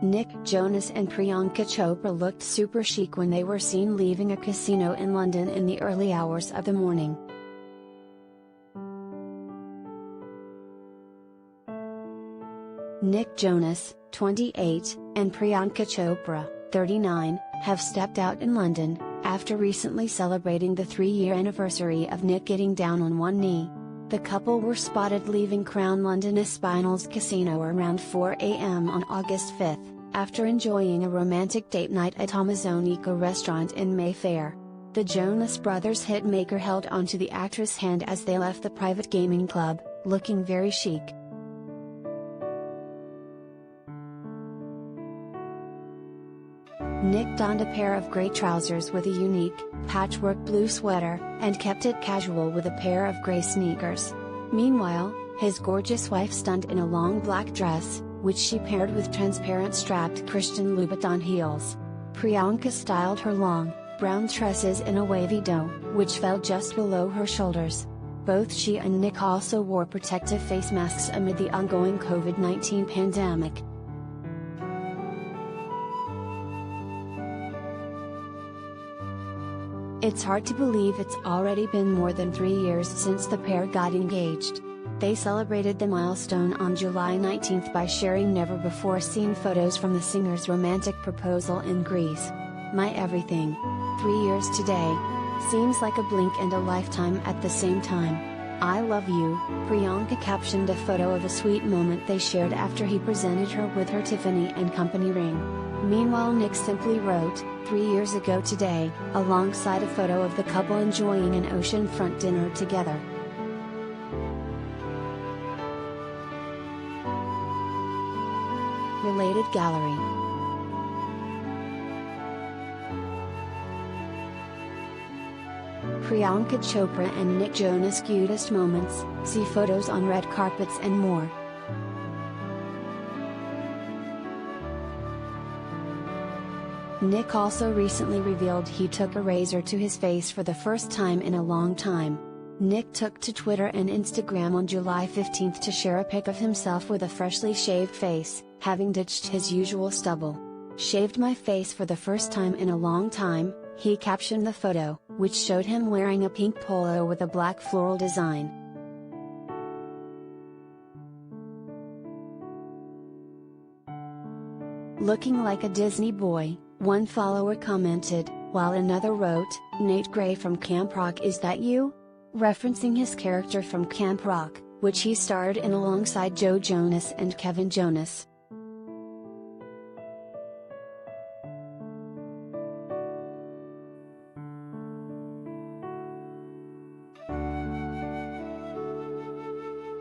Nick Jonas and Priyanka Chopra looked super chic when they were seen leaving a casino in London in the early hours of the morning. Nick Jonas, 28, and Priyanka Chopra, 39, have stepped out in London, after recently celebrating the 3-year anniversary of Nick getting down on one knee. The couple were spotted leaving Crown London Espinals Casino around 4 a.m. on August 5, after enjoying a romantic date night at Amazonico restaurant in Mayfair. The Jonas Brothers hitmaker held onto the actress' hand as they left the private gaming club, looking very chic. Nick donned a pair of grey trousers with a unique, patchwork blue sweater, and kept it casual with a pair of grey sneakers. Meanwhile, his gorgeous wife stunned in a long black dress, which she paired with transparent strapped Christian Louboutin heels. Priyanka styled her long, brown tresses in a wavy doe, which fell just below her shoulders. Both she and Nick also wore protective face masks amid the ongoing COVID-19 pandemic. It's hard to believe it's already been more than 3 years since the pair got engaged. They celebrated the milestone on July 19 by sharing never-before-seen photos from the singer's romantic proposal in Greece. "My everything. 3 years today. Seems like a blink and a lifetime at the same time. I love you," Priyanka captioned a photo of a sweet moment they shared after he presented her with her Tiffany & Company ring. Meanwhile, Nick simply wrote, "3 years ago today," alongside a photo of the couple enjoying an oceanfront dinner together. Related gallery. Priyanka Chopra and Nick Jonas' cutest moments, see photos on red carpets and more. Nick also recently revealed he took a razor to his face for the first time in a long time. Nick took to Twitter and Instagram on July 15 to share a pic of himself with a freshly shaved face, having ditched his usual stubble. "Shaved my face for the first time in a long time," he captioned the photo, which showed him wearing a pink polo with a black floral design. "Looking like a Disney boy," one follower commented, while another wrote, "Nate Gray from Camp Rock, is that you?" referencing his character from Camp Rock, which he starred in alongside Joe Jonas and Kevin Jonas.